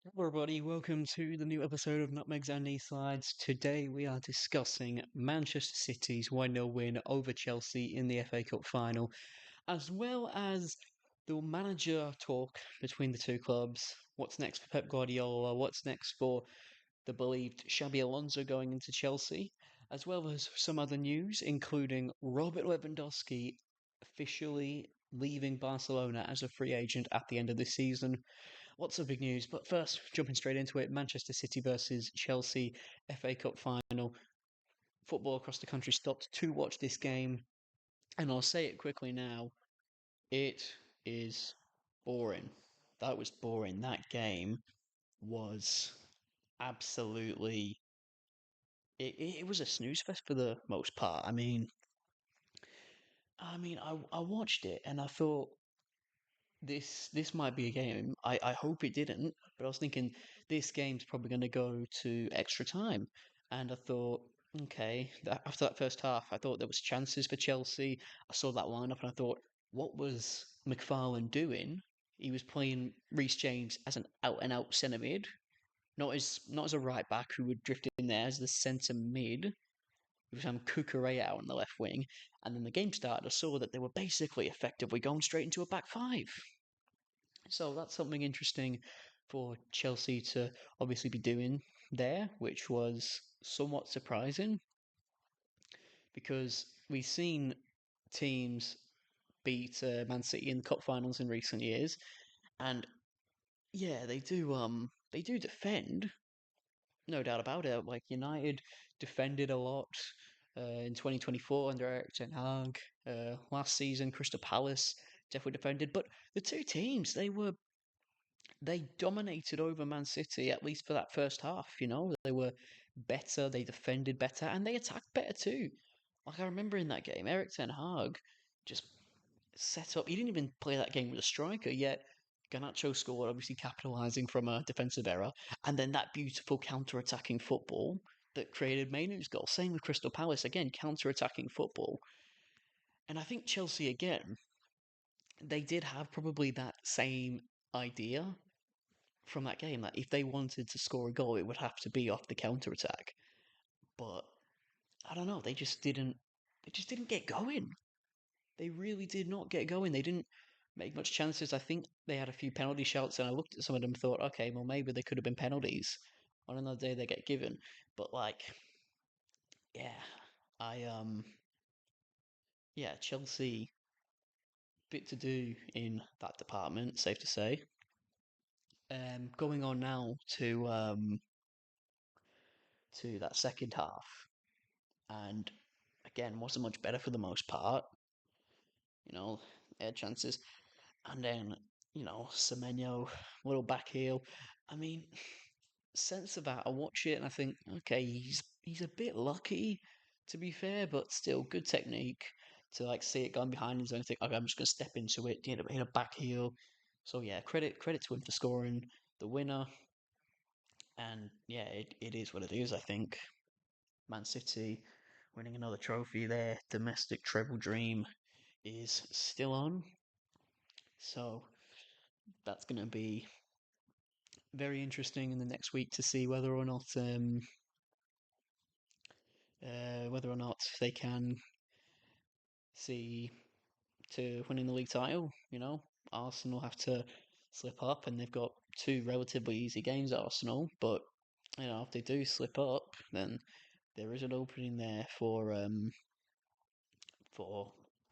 Hello everybody, welcome to the new episode of Nutmegs and Knee Slides. Today we are discussing Manchester City's 1-0 win over Chelsea in the FA Cup final, as well as the manager talk between the two clubs. What's next for Pep Guardiola? What's next for the believed Xabi Alonso going into Chelsea? As well as some other news, including Robert Lewandowski officially leaving Barcelona as a free agent at the end of the season. Lots of big news, but first, jumping straight into it, Manchester City versus Chelsea FA Cup final. Football across the country stopped to watch this game, and I'll say it quickly now. It is boring. That was boring. That game was absolutely. It was a snooze fest for the most part. I watched it and I thought this might be a game. I hope it didn't, but I was thinking this game's probably going to go to extra time, and I thought, okay, after that first half, I thought there was chances for Chelsea. I saw that lineup, and I thought, what was McFarlane doing? He was playing Reece James as an out and out centre mid, not as a right back who would drift in there as the centre mid. He was having Cucurella out on the left wing, and then the game started. I saw that they were basically effectively going straight into a back five. So that's something interesting for Chelsea to obviously be doing there, which was somewhat surprising because we've seen teams beat Man City in cup finals in recent years, and yeah, they do defend, no doubt about it. Like United defended a lot in 2024 under Eric Ten Hag. Last season, Crystal Palace definitely defended, but the two teams they dominated over Man City, at least for that first half. They were better, they defended better, and they attacked better too. Like I remember in that game, Eric Ten Hag just set up. He didn't even play that game with a striker yet. Garnacho scored, obviously capitalising from a defensive error, and then that beautiful counter-attacking football that created Mainoo's goal. Same with Crystal Palace, again counter-attacking football. And I think Chelsea again, they did have probably that same idea from that game that if they wanted to score a goal, it would have to be off the counter attack. But I don't know, they just didn't. They just didn't get going. They really did not get going. They didn't make much chances. I think they had a few penalty shouts, and I looked at some of them and thought, okay, well maybe they could have been penalties on another day they get given. But yeah, I yeah, Chelsea bit to do in that department, safe to say. Going on now to that second half, and again wasn't much better for the most part. They had chances, and then Semenyo, little back heel. I mean, sense of that, I watch it and I think, okay, he's a bit lucky, to be fair, but still good technique to see it going behind his own. Think, okay, I'm just gonna step into it, hit a back heel. So yeah, credit to him for scoring the winner, and yeah, it is what it is. I think Man City winning another trophy, their domestic treble dream is still on. So that's going to be very interesting in the next week to see whether or not they can see to winning the league title. Arsenal have to slip up, and they've got two relatively easy games at Arsenal. But if they do slip up, then there is an opening there for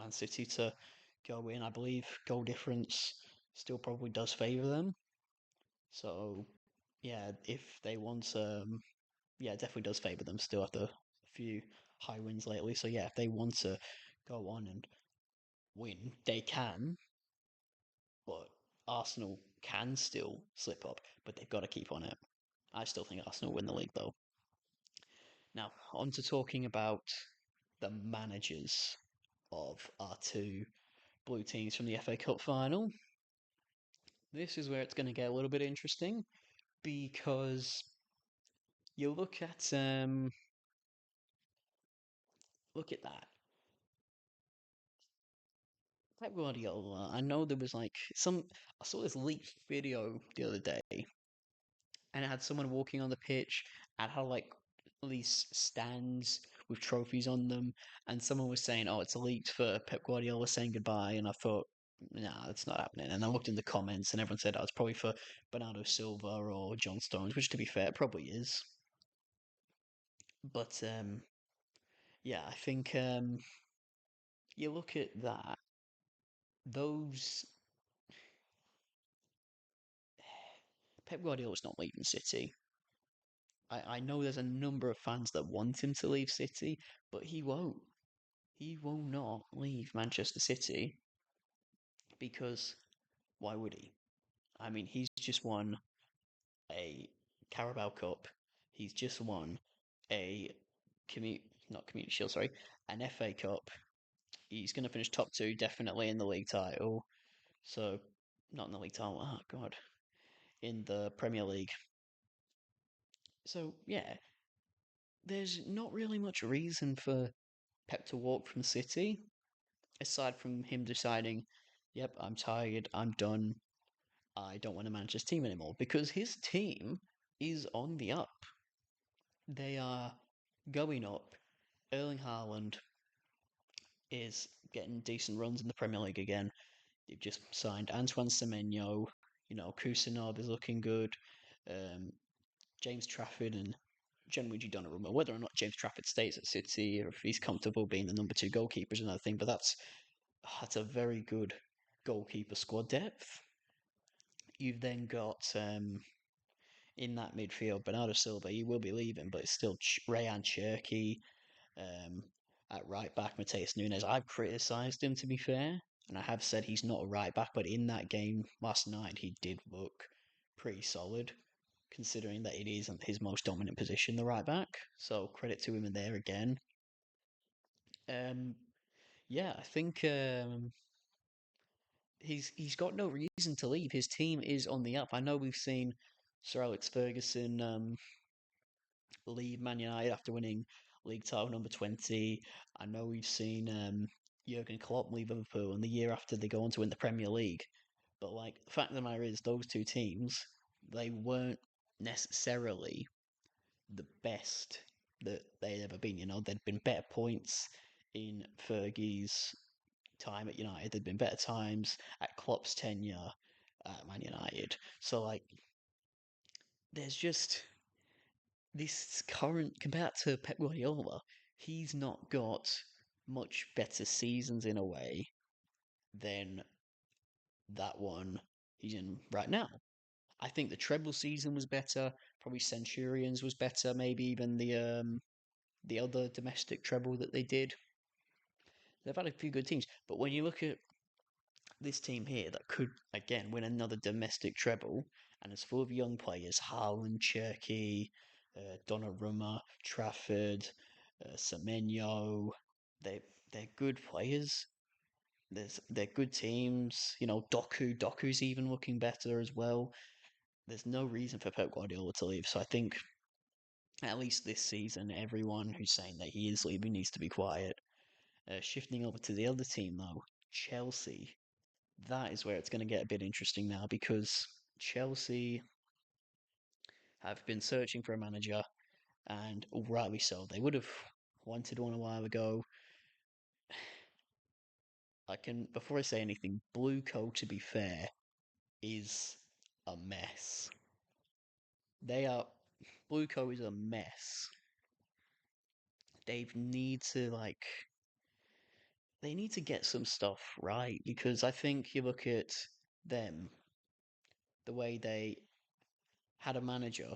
Man City to go in. I believe goal difference still probably does favour them. So yeah, if they want, yeah, it definitely does favour them. Still have a few high wins lately. So yeah, if they want to go on and win, they can. But Arsenal can still slip up, but they've got to keep on it. I still think Arsenal win the league though. Now, on to talking about the managers of our two blue teams from the FA Cup final. This is where it's going to get a little bit interesting because you look at that. Pep Guardiola. I know there was some. I saw this leaked video the other day and it had someone walking on the pitch and had like these stands with trophies on them, and someone was saying, "Oh, it's leaked for Pep Guardiola saying goodbye," and I thought, "Nah, that's not happening." And I looked in the comments, and everyone said, "Oh, it's probably for Bernardo Silva or John Stones," which, to be fair, it probably is. But yeah, I think you look at that; those Pep Guardiola's not leaving City. I know there's a number of fans that want him to leave City, but he won't. He will not leave Manchester City because why would he? I mean, he's just won a Carabao Cup. He's just won a not community shield, sorry, an FA Cup. He's going to finish top two, definitely in the league title. So, not in the league title. Oh God, in the Premier League. So yeah, there's not really much reason for Pep to walk from City, aside from him deciding, "Yep, I'm tired. I'm done. I don't want to manage this team anymore," because his team is on the up. They are going up. Erling Haaland is getting decent runs in the Premier League again. They've just signed Antoine Semenyo. Kusanov is looking good. Um, James Trafford and Gianluigi Donnarumma. Whether or not James Trafford stays at City or if he's comfortable being the number two goalkeeper is another thing. But that's a very good goalkeeper squad depth. You've then got in that midfield, Bernardo Silva, he will be leaving, but it's still Rayan Cherki. Um, at right back, Mateus Nunes. I've criticised him, to be fair, and I have said he's not a right back, but in that game last night, he did look pretty solid, considering that it isn't his most dominant position, the right back. So credit to him in there again. Um, yeah, I think he's got no reason to leave. His team is on the up. I know we've seen Sir Alex Ferguson leave Man United after winning league title number 20. I know we've seen Jurgen Klopp leave Liverpool, and the year after they go on to win the Premier League. But like the fact of the matter is, those two teams they weren't necessarily the best that they'd ever been. There'd been better points in Fergie's time at United. There'd been better times at Klopp's tenure at Man United. So like, there's just this current compared to Pep Guardiola, he's not got much better seasons in a way than that one he's in right now. I think the treble season was better. Probably Centurions was better. Maybe even the other domestic treble that they did. They've had a few good teams, but when you look at this team here that could again win another domestic treble, and it's full of young players: Haaland, Cherky, Donnarumma, Trafford, Semenyo. They they're good players. They're good teams. Doku's even looking better as well. There's no reason for Pep Guardiola to leave. So I think at least this season, everyone who's saying that he is leaving needs to be quiet. Shifting over to the other team though, Chelsea. That is where it's going to get a bit interesting now because Chelsea have been searching for a manager, and rightly so. They would have wanted one a while ago. Before I say anything, BlueCo, to be fair, is a mess. They are, BlueCo is a mess. They need to get some stuff right because I think you look at them, the way they had a manager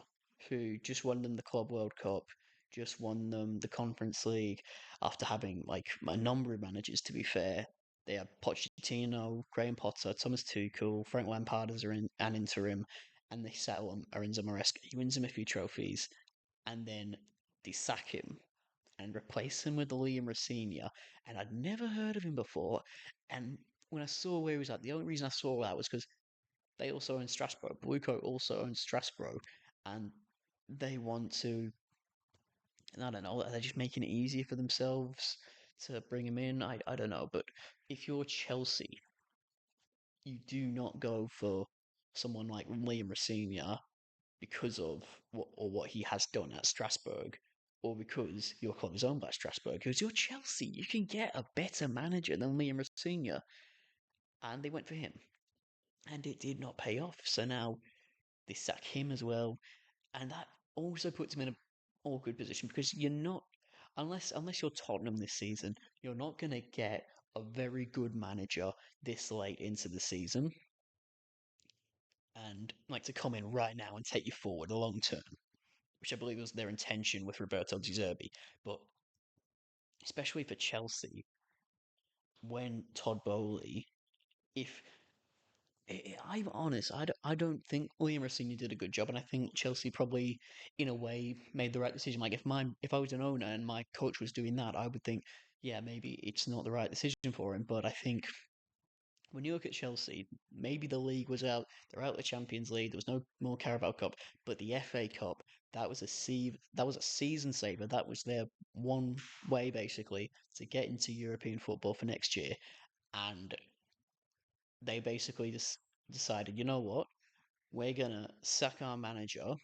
who just won them the Club World Cup, just won them the Conference League after having like a number of managers. To be fair, they had Pochettino, Graham Potter, Thomas Tuchel, Frank Lampard as an interim, and they settle on Arinza Maresca. He wins them a few trophies, and then they sack him and replace him with Liam Rossini. And I'd never heard of him before. And when I saw where he was at, the only reason I saw that was because they also own Strasbourg. BlueCo also owns Strasbourg, and they want to. I don't know. They're just making it easier for themselves to bring him in. I don't know, but if you're Chelsea, you do not go for someone like Liam Rossini because of what he has done at Strasbourg, or because your club is owned by Strasbourg, because you're Chelsea. You can get a better manager than Liam Rosenior, and they went for him, and it did not pay off. So now they sack him as well, and that also puts him in a awkward position because you're not, unless you're Tottenham this season, you're not going to get a very good manager this late into the season and like to come in right now and take you forward long term, which I believe was their intention with Roberto De Zerbi. But especially for Chelsea, when Todd Bowley, if I'm honest, I don't think Liam Rosenior did a good job, and I think Chelsea probably, in a way, made the right decision. Like if I was an owner and my coach was doing that, I would think, yeah, maybe it's not the right decision for him. But I think when you look at Chelsea, maybe the league was out. They're out of the Champions League. There was no more Carabao Cup, but the FA Cup, that was a season saver. That was their one way basically to get into European football for next year. And they basically just decided, you know what? We're gonna sack our manager,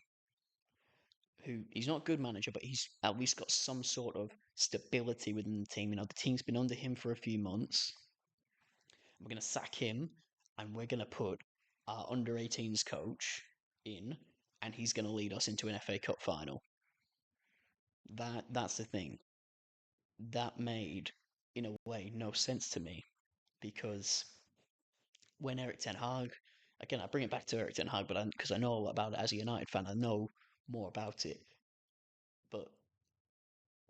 who he's not a good manager, but he's at least got some sort of stability within the team. You know, the team's been under him for a few months. We're going to sack him, and we're going to put our under 18s coach in, and he's going to lead us into an FA Cup final. That's the thing. That made, in a way, no sense to me because when Eric Ten Hag, again, I bring it back to Eric Ten Hag, but because I know a lot about it as a United fan, I know more about it. But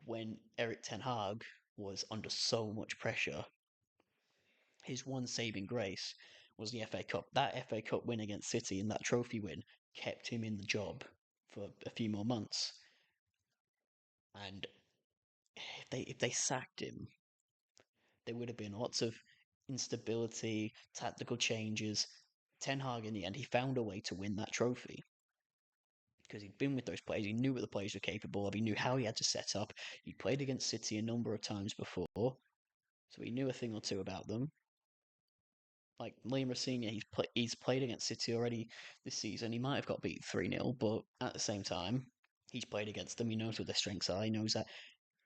when Eric Ten Hag was under so much pressure, his one saving grace was the FA Cup. That FA Cup win against City and that trophy win kept him in the job for a few more months. And if they sacked him, there would have been lots of instability, tactical changes. Ten Hag in the end, he found a way to win that trophy because he'd been with those players. He knew what the players were capable of. He knew how he had to set up. He'd played against City a number of times before, so he knew a thing or two about them. Like Lima Senior, he's played against City already this season. He might have got beat 3-0, but at the same time, he's played against them. He knows what their strengths are. He knows that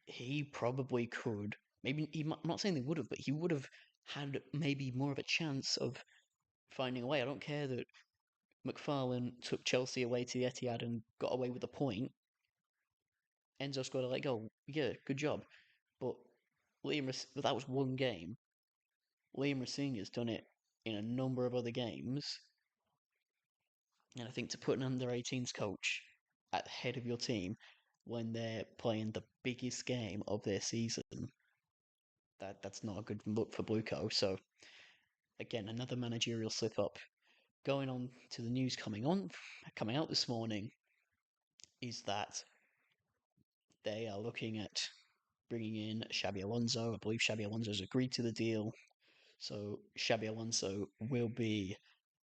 he probably could. Maybe I'm not saying they would have, but he would have had maybe more of a chance of finding a way. I don't care that McFarlane took Chelsea away to the Etihad and got away with a point. Enzo scored a late goal. Yeah, good job. But that was one game. Liam Rosenior's done it in a number of other games. And I think to put an under 18s coach at the head of your team when they're playing the biggest game of their season, that's not a good look for BlueCo. So again, another managerial slip up. Going on to the news coming out this morning, is that they are looking at bringing in Xabi Alonso. I believe Xabi Alonso has agreed to the deal. So Xabi Alonso will be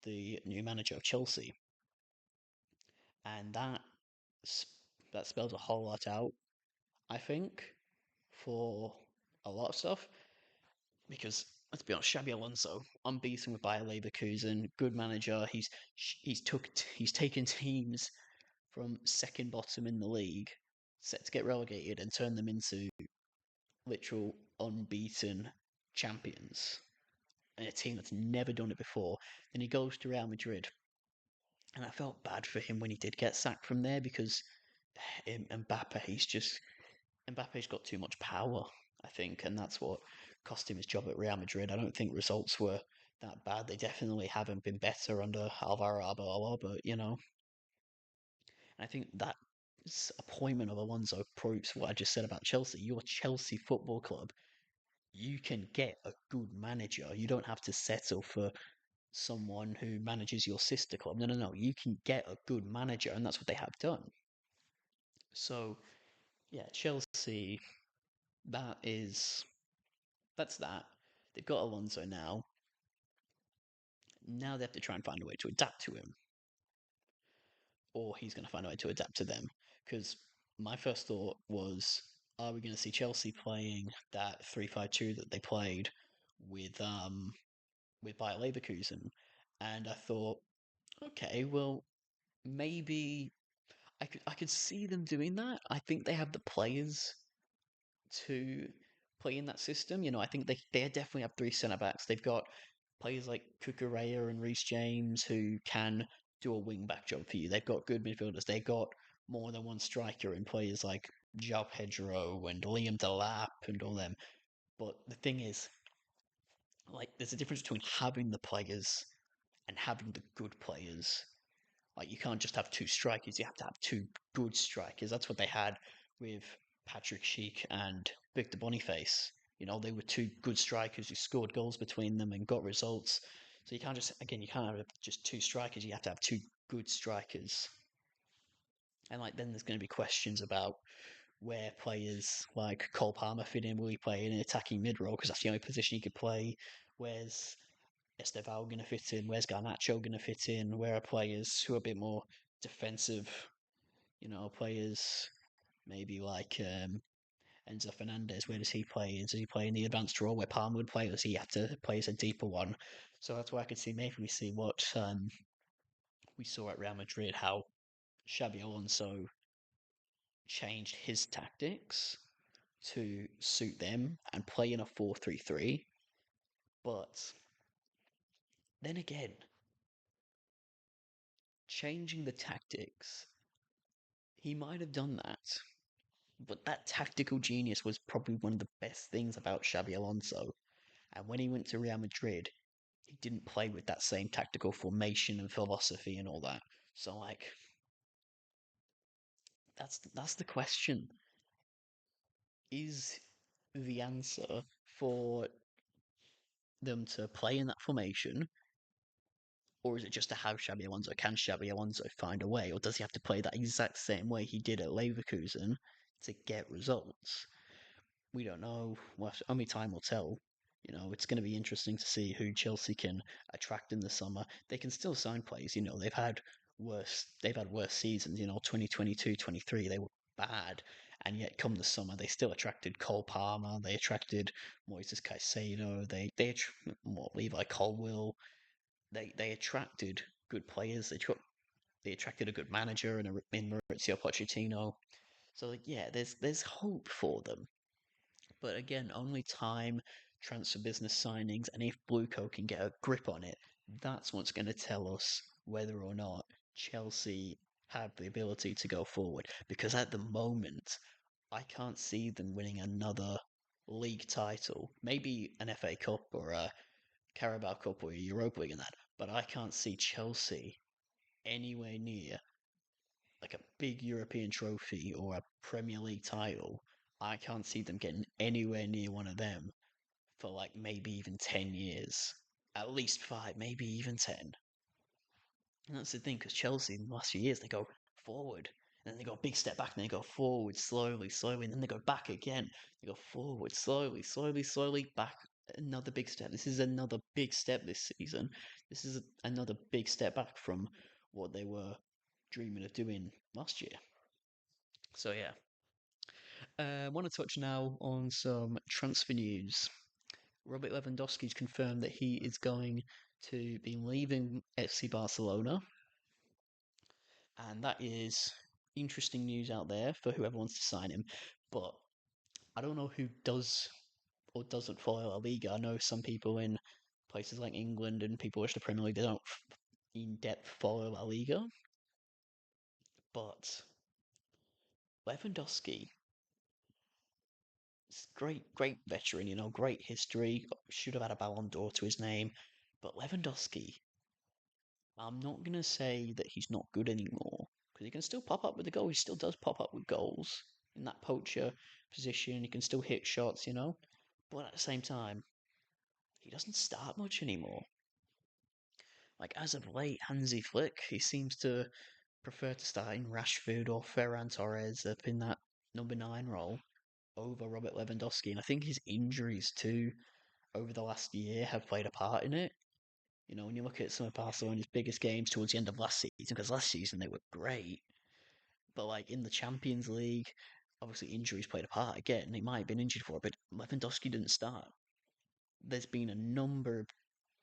the new manager of Chelsea. And that spells a whole lot out, I think, for a lot of stuff. Because let's be honest, Xabi Alonso, unbeaten with Bayer Leverkusen, good manager. He's taken teams from second bottom in the league, set to get relegated, and turned them into literal unbeaten champions. And a team that's never done it before. Then he goes to Real Madrid, and I felt bad for him when he did get sacked from there because Mbappe's got too much power, I think, and that's what cost him his job at Real Madrid. I don't think results were that bad. They definitely haven't been better under Alvaro Arbeloa, but and I think that appointment of Alonso proves what I just said about Chelsea. You're Chelsea Football Club. You can get a good manager. You don't have to settle for someone who manages your sister club. No, no, no. You can get a good manager, and that's what they have done. So, yeah, Chelsea, that is that's that. They've got Alonso now. Now they have to try and find a way to adapt to him, or he's going to find a way to adapt to them. Because my first thought was, are we going to see Chelsea playing that 3-5-2 that they played with Bayer Leverkusen? And I thought, okay, well, maybe I could see them doing that. I think they have the players to play in that system. I think they definitely have three centre backs. They've got players like Cucurella and Reece James who can do a wing back job for you. They've got good midfielders. They've got more than one striker in players like João Pedro and Liam Delap and all them. But the thing is, like, there's a difference between having the players and having the good players. Like, you can't just have two strikers, you have to have two good strikers. That's what they had with Patrick Schick and Victor Boniface. They were two good strikers who scored goals between them and got results. So you can't just, again, you can't have just two strikers, you have to have two good strikers. And, like, then there's going to be questions about where players like Cole Palmer fit in. Will he play in an attacking mid role? Because that's the only position he could play. Where's Estevao going to fit in? Where's Garnacho going to fit in? Where are players who are a bit more defensive? Players maybe like Enzo Fernandez. Where does he play? Does he play in the advanced role where Palmer would play? Or does he have to play as a deeper one? So that's why I could see maybe we see what we saw at Real Madrid, how Xabi Alonso changed his tactics to suit them and play in a 4-3-3. But then again, changing the tactics, he might have done that. But that tactical genius was probably one of the best things about Xabi Alonso. And when he went to Real Madrid, he didn't play with that same tactical formation and philosophy and all that. So, like, that's the question. Is the answer for them to play in that formation, or is it just to have Xabi Alonso? Can Xabi Alonso find a way, or does he have to play that exact same way he did at Leverkusen to get results? We don't know. Well, only time will tell. It's going to be interesting to see who Chelsea can attract in the summer. They can still sign players. They've had worse seasons. 2022, 23, they were bad, and yet come the summer, they still attracted Cole Palmer. They attracted Moises Caicedo. Levi Colwill. They attracted good players. They attracted a good manager in Maurizio Pochettino. So, like, yeah, there's hope for them. But again, only time, transfer business signings, and if BlueCo can get a grip on it, that's what's going to tell us whether or not Chelsea have the ability to go forward. Because at the moment, I can't see them winning another league title. Maybe an FA Cup or a Carabao Cup or a Europa League and that. But I can't see Chelsea anywhere near like a big European trophy or a Premier League title. I can't see them getting anywhere near one of them for like maybe even 10 years. At least five, maybe even 10. And that's the thing, because Chelsea in the last few years, they go forward, and then they go a big step back, and they go forward slowly, slowly, and then they go back again. They go forward slowly, slowly, slowly, back another big step. This is another big step this season. This is another big step back from what they were dreaming of doing last year. So yeah, I want to touch now on some transfer news. Robert Lewandowski's confirmed that he is going to be leaving FC Barcelona, and that is interesting news out there for whoever wants to sign him. But I don't know who does or doesn't follow La Liga. I know some people in places like England and people watch the Premier League, they don't in depth follow La Liga. But Lewandowski, great, great veteran, great history. Should have had a Ballon d'Or to his name. But Lewandowski, I'm not going to say that he's not good anymore because he can still pop up with a goal. He still does pop up with goals in that poacher position. He can still hit shots. But at the same time, he doesn't start much anymore. Like, as of late, Hansi Flick, he seems to prefer to start in Rashford or Ferran Torres up in that number 9 role over Robert Lewandowski. And I think his injuries too over the last year have played a part in it. When you look at some of Barcelona's biggest games towards the end of last season, because last season they were great, but like in the Champions League, obviously injuries played a part again. He might have been injured for it, but Lewandowski didn't start. There's been a number of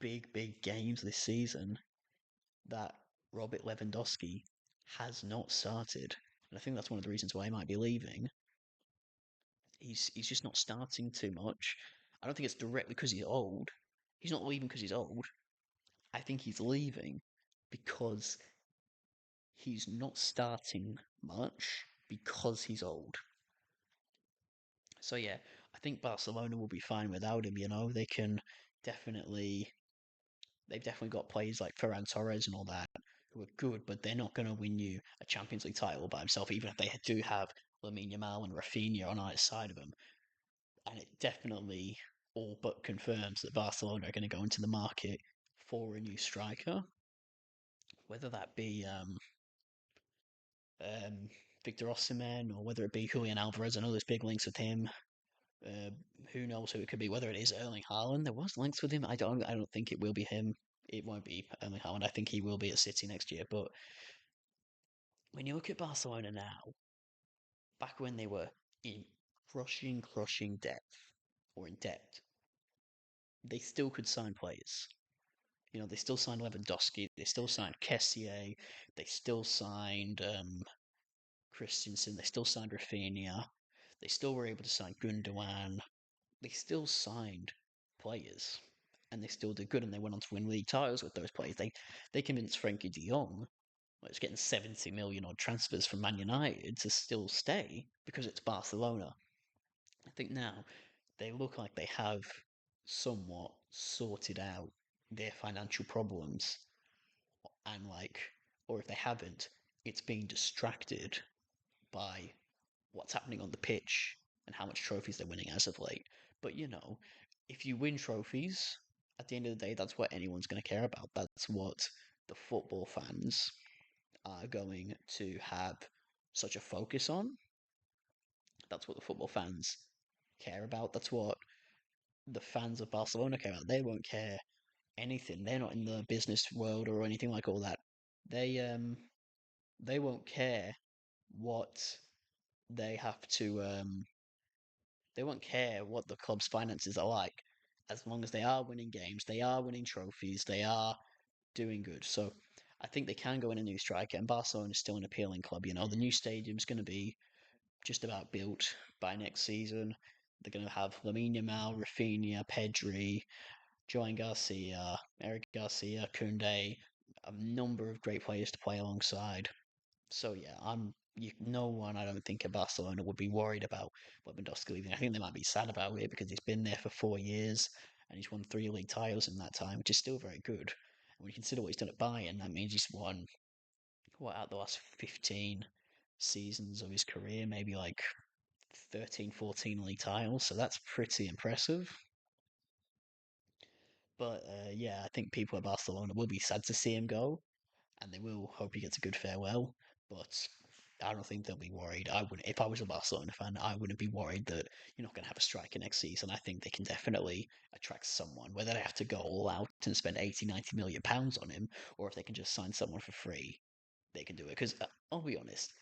big, big games this season that Robert Lewandowski has not started. And I think that's one of the reasons why he might be leaving. He's just not starting too much. I don't think it's directly because he's old. He's not leaving because he's old. I think he's leaving because he's not starting much because he's old. So yeah, I think Barcelona will be fine without him. Definitely they've definitely got players like Ferran Torres and all that who are good, but they're not going to win you a Champions League title by himself, even if they do have Lamine Yamal and Rafinha on either side of him. And it definitely all but confirms that Barcelona are going to go into the market for a new striker, whether that be um, Victor Osimhen or whether it be Julian Alvarez. I know there's big links with him. Uh, who knows who it could be? Whether it is Erling Haaland, there was links with him. I don't think it will be him. It won't be Erling Haaland. I think he will be at City next year. But when you look at Barcelona now, back when they were in crushing depth or in depth, they still could sign players. They still signed Lewandowski, they still signed Kessier, they still signed Christensen, they still signed Rafinha, they still were able to sign Gundogan, they still signed players, and they still did good, and they went on to win league titles with those players. They convinced Frankie De Jong, was getting 70 million odd transfers from Man United to still stay because it's Barcelona. I think now they look like they have somewhat sorted out their financial problems and or if they haven't, it's being distracted by what's happening on the pitch and how much trophies they're winning as of late. But if you win trophies, at the end of the day, that's what anyone's going to care about. That's what the football fans are going to have such a focus on. That's what the football fans care about. That's what the fans of Barcelona care about. They won't care anything. They're not in the business world or anything like all that. They won't care what they have to they won't care what the club's finances are like as long as they are winning games, they are winning trophies, they are doing good. So I think they can go in a new striker, and Barcelona is still an appealing club. The new stadium's going to be just about built by next season. They're going to have Lamine Yamal, Rafinha, Pedri, Joan Garcia, Eric Garcia, Koundé, a number of great players to play alongside. So yeah, no one I don't think at Barcelona would be worried about Lewandowski leaving. I think they might be sad about it because he's been there for 4 years and he's won 3 league titles in that time, which is still very good. And when you consider what he's done at Bayern, that means he's won out the last 15 seasons of his career, maybe like 13, 14 league titles. So that's pretty impressive. But yeah, I think people at Barcelona will be sad to see him go, and they will hope he gets a good farewell. But I don't think they'll be worried. I wouldn't. If I was a Barcelona fan, I wouldn't be worried that you're not going to have a striker next season. I think they can definitely attract someone. Whether they have to go all out and spend 80, 90 million pounds on him, or if they can just sign someone for free, they can do it. Because I'll be honest,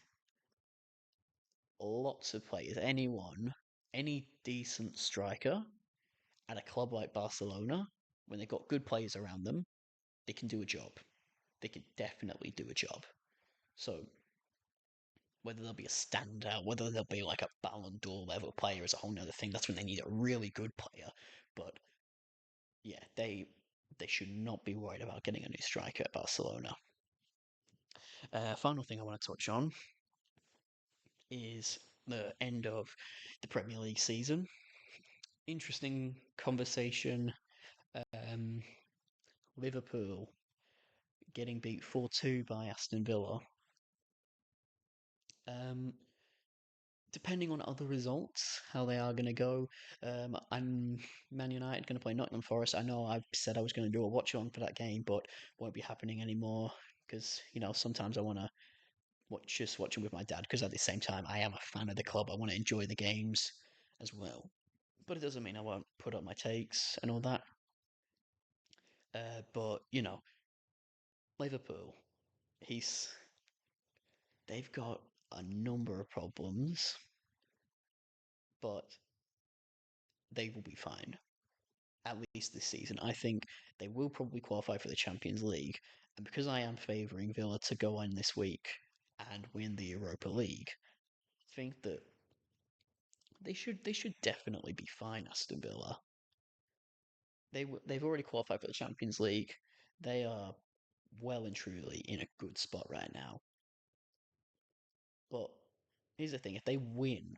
lots of players, any decent striker at a club like Barcelona, when they've got good players around them, they can do a job. They can definitely do a job. So whether they'll be a standout, whether they'll be like a Ballon d'Or level player is a whole nother thing. That's when they need a really good player. But yeah, they should not be worried about getting a new striker at Barcelona. Final thing I want to touch on is the end of the Premier League season. Interesting conversation. Um, Liverpool getting beat 4-2 by Aston Villa. Um, Depending on other results, how they are going to go. I'm Man United going to play Nottingham Forest. I know I said I was going to do a watch along for that game, but won't be happening anymore because sometimes I want to watch them with my dad because at the same time I am a fan of the club. I want to enjoy the games as well, but it doesn't mean I won't put up my takes and all that. But Liverpool, he's they've got a number of problems, but they will be fine. At least this season. I think they will probably qualify for the Champions League. And because I am favouring Villa to go on this week, and win the Europa League, I think that they should definitely be fine. Aston Villa, they've already qualified for the Champions League. They are well and truly in a good spot right now. But here's the thing: if they win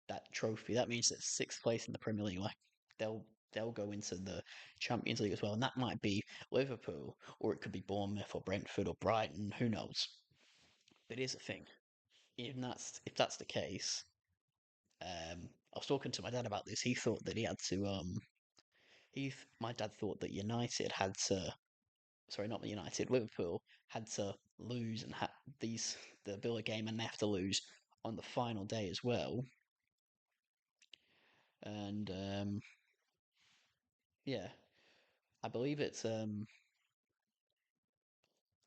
that trophy, that means that sixth place in the Premier League, like they'll go into the Champions League as well, and that might be Liverpool, or it could be Bournemouth or Brentford or Brighton. Who knows? But here's the thing: if that's the case, I was talking to my dad about this. He thought that he had to my dad thought that United had to, sorry, not the United, Liverpool had to lose and had the Villa game, and they have to lose on the final day as well. And yeah, I believe it's um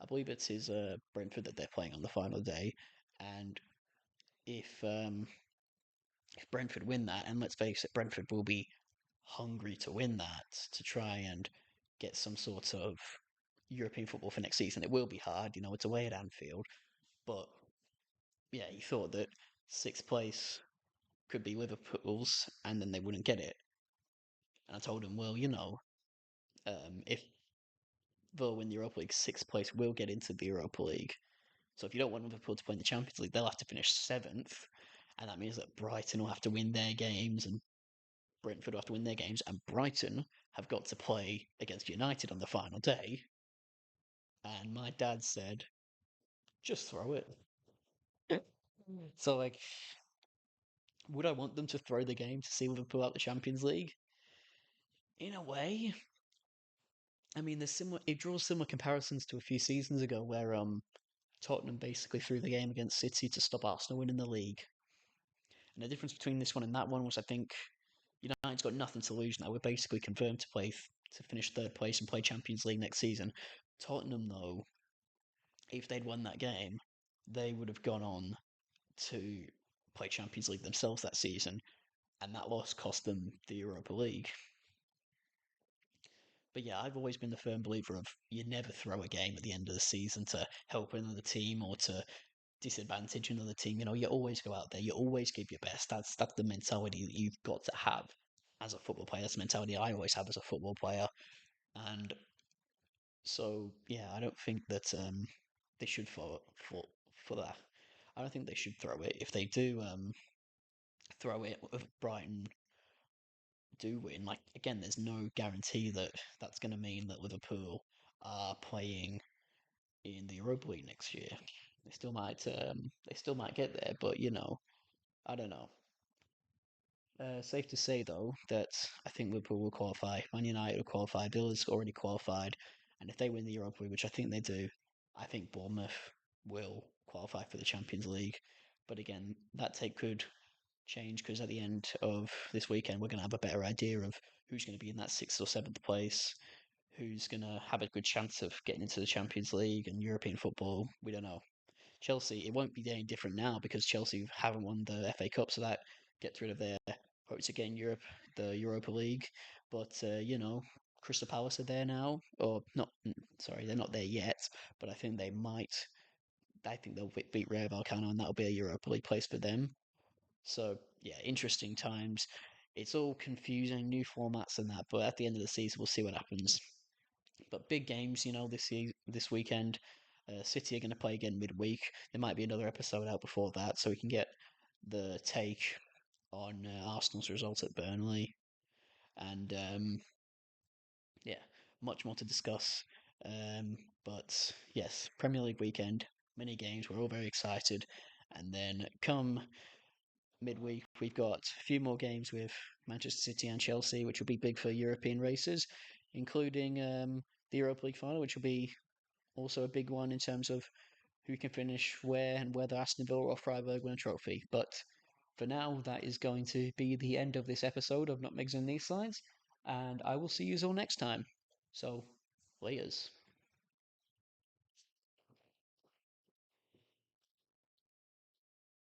I believe it's his Brentford that they're playing on the final day, and if um if Brentford win that, and let's face it, Brentford will be hungry to win that to try and get some sort of European football for next season. It will be hard, it's away at Anfield, but yeah, he thought that sixth place could be Liverpool's, and then they wouldn't get it. And I told him, well, if Villa win the Europa League, sixth place will get into the Europa League. So if you don't want Liverpool to play in the Champions League, they'll have to finish seventh, and that means that Brighton will have to win their games, and Brentford will have to win their games, and Brighton have got to play against United on the final day. And my dad said, just throw it. So, like, would I want them to throw the game to see Liverpool out the Champions League? In a way. I mean, it draws similar comparisons to a few seasons ago where Tottenham basically threw the game against City to stop Arsenal winning the league. And the difference between this one and that one was, I think, United's got nothing to lose now. We're basically confirmed to to finish third place and play Champions League next season. Tottenham, though, if they'd won that game, they would have gone on to play Champions League themselves that season, and that loss cost them the Europa League. But yeah, I've always been the firm believer of you never throw a game at the end of the season to help another team or to disadvantage another team. You always go out there, you always give your best. That's the mentality that you've got to have as a football player. That's the mentality I always have as a football player. And so yeah, I don't think that they should for that. I don't think they should throw it. If they do throw it, if Brighton do win, like again, there's no guarantee that that's going to mean that Liverpool are playing in the Europa League next year. They still might get there, but I don't know. Safe to say though that I think Liverpool will qualify. Man United will qualify. Villa's already qualified, and if they win the Europa League, which I think they do, I think Bournemouth will qualify for the Champions League. But again, that take could change because at the end of this weekend, we're going to have a better idea of who's going to be in that sixth or seventh place, who's going to have a good chance of getting into the Champions League and European football. We don't know. Chelsea, it won't be any different now because Chelsea haven't won the FA Cup, so that gets rid of their hopes of getting the Europa League. But Crystal Palace are there now, or not? Sorry, they're not there yet, but I think they might. I think they'll beat Rayo Vallecano, and that'll be a Europa League place for them. So yeah, interesting times. It's all confusing, new formats and that, but at the end of the season, we'll see what happens. But big games, this weekend. City are going to play again midweek. There might be another episode out before that, so we can get the take on Arsenal's result at Burnley. And yeah, much more to discuss. But yes, Premier League weekend, many games. We're all very excited. And then come midweek, we've got a few more games with Manchester City and Chelsea, which will be big for European races, including the Europa League final, which will be also a big one in terms of who can finish where and whether Aston Villa or Freiburg win a trophy. But for now, that is going to be the end of this episode of Nutmegs and These Slides, and I will see you all next time. So, laters.